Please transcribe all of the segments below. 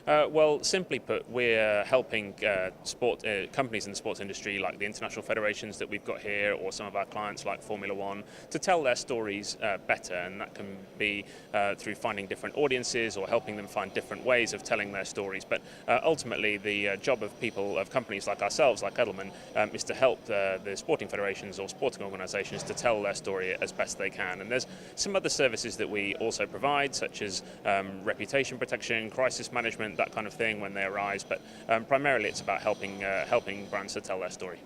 Well, simply put, we're helping companies in the sports industry, like the international federations that we've got here, or some of our clients like Formula One, to tell their stories better, and that can be through finding different audiences or helping them find different ways of telling their stories. But ultimately, the job of companies like ourselves, like Edelman, is to help the sporting federations or sporting organisations to tell their story as best they can. And there's some other services that we also provide, such as reputation protection, crisis management, that kind of thing when they arise, but primarily it's about helping brands to tell their story.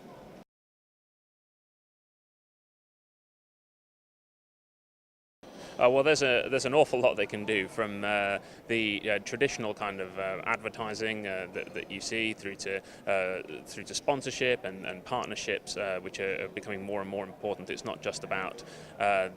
Well, there's an awful lot they can do, from the traditional kind of advertising that you see through to sponsorship and partnerships, which are becoming more and more important. It's not just about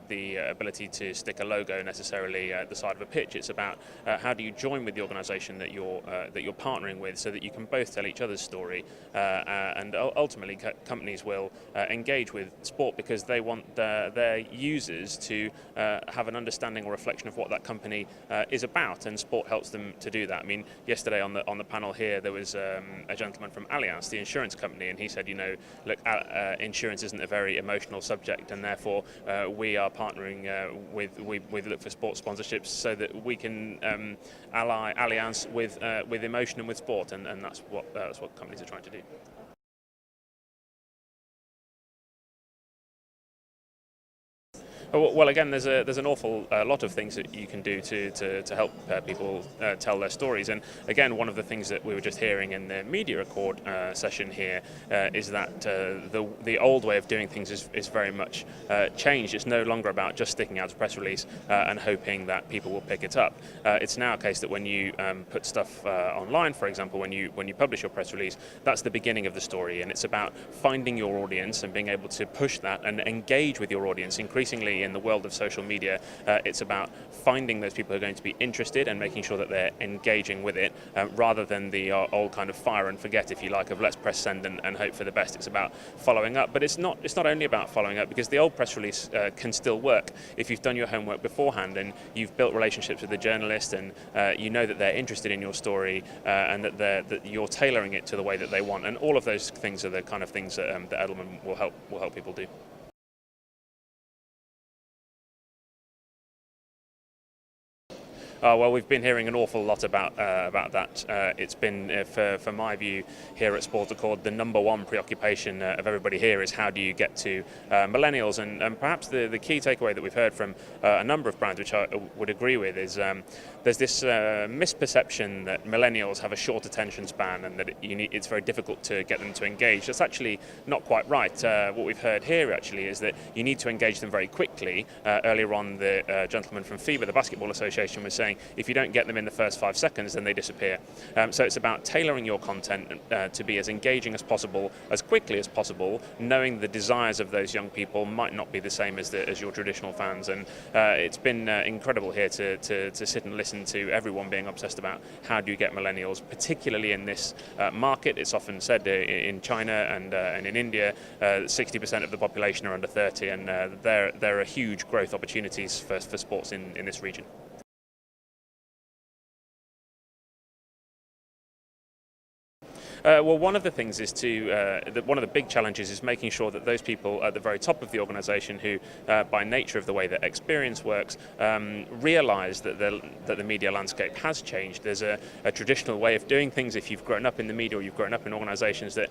the ability to stick a logo necessarily at the side of a pitch. It's about how do you join with the organisation that you're partnering with, so that you can both tell each other's story, and ultimately companies will engage with sport because they want their users to have an understanding or reflection of what that company is about, and sport helps them to do that. I mean, yesterday on the panel here, there was a gentleman from Allianz, the insurance company, and he said, look, insurance isn't a very emotional subject, and therefore we are partnering with Look for Sport sponsorships so that we can ally Allianz with emotion and with sport, and that's what companies are trying to do. Well, again, there's an awful lot of things that you can do to help people tell their stories. And again, one of the things that we were just hearing in the media accord session here is that the old way of doing things is very much changed. It's no longer about just sticking out a press release and hoping that people will pick it up. It's now a case that when you put stuff online, for example, when you publish your press release, that's the beginning of the story, and it's about finding your audience and being able to push that and engage with your audience. Increasingly in the world of social media, it's about finding those people who are going to be interested and making sure that they're engaging with it, rather than the old kind of fire and forget, if you like, of let's press send and hope for the best. It's about following up, but it's not only about following up, because the old press release can still work if you've done your homework beforehand and you've built relationships with the journalist, and you know that they're interested in your story, and that you're tailoring it to the way that they want. And all of those things are the kind of things that Edelman will help people do. Well, we've been hearing an awful lot about that. It's been, for my view, here at Sport Accord, the number one preoccupation of everybody here is how do you get to millennials, and perhaps the key takeaway that we've heard from a number of brands, which I would agree with, is there's this misperception that millennials have a short attention span and that it's very difficult to get them to engage. That's actually not quite right. What we've heard here actually is that you need to engage them very quickly. Earlier on, the gentleman from FIBA, the Basketball Association, was saying if you don't get them in the first 5 seconds, then they disappear. So it's about tailoring your content to be as engaging as possible, as quickly as possible, knowing the desires of those young people might not be the same as your traditional fans. And it's been incredible here to sit and listen to everyone being obsessed about how do you get millennials, particularly in this market. It's often said in China and in India, 60% of the population are under 30, and there are huge growth opportunities for sports in this region. Well, one of the things is one of the big challenges is making sure that those people at the very top of the organisation, who, by nature of the way that experience works, realise that the media landscape has changed. There's a traditional way of doing things. If you've grown up in the media or you've grown up in organisations that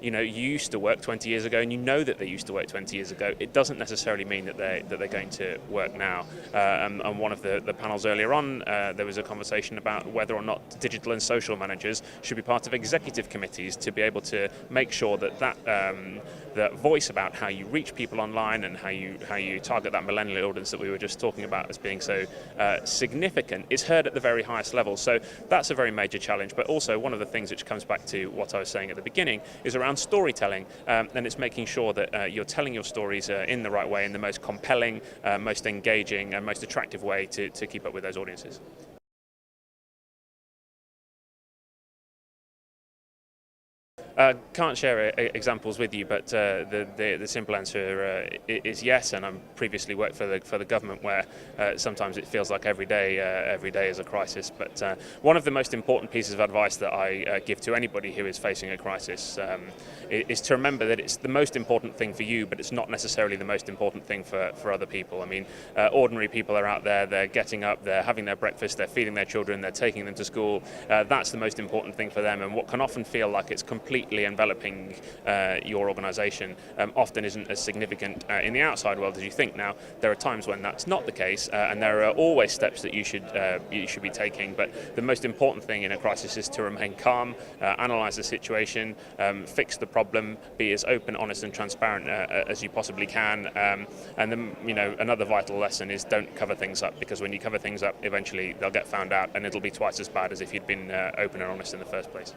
you used to work 20 years ago, and you know that they used to work 20 years ago, it doesn't necessarily mean that they're going to work now. And one of the panels earlier on, there was a conversation about whether or not digital and social managers should be part of executive committees to be able to make sure that voice about how you reach people online and how you target that millennial audience that we were just talking about as being so significant is heard at the very highest level. So that's a very major challenge. But also one of the things which comes back to what I was saying at the beginning is around storytelling, and it's making sure that you're telling your stories in the right way, in the most compelling, most engaging and most attractive way to keep up with those audiences. Can't share examples with you, but the simple answer is yes. And I'm previously worked for the government, where sometimes it feels like every day is a crisis. But one of the most important pieces of advice that I give to anybody who is facing a crisis is to remember that it's the most important thing for you, but it's not necessarily the most important thing for other people. I mean, ordinary people are out there. They're getting up, they're having their breakfast, they're feeding their children, they're taking them to school. That's the most important thing for them. And what can often feel like it's completely enveloping your organisation often isn't as significant in the outside world as you think. Now, there are times when that's not the case, and there are always steps that you should be taking. But the most important thing in a crisis is to remain calm, analyse the situation, fix the problem, be as open, honest, and transparent as you possibly can. And then, another vital lesson is don't cover things up, because when you cover things up, eventually they'll get found out, and it'll be twice as bad as if you'd been open and honest in the first place.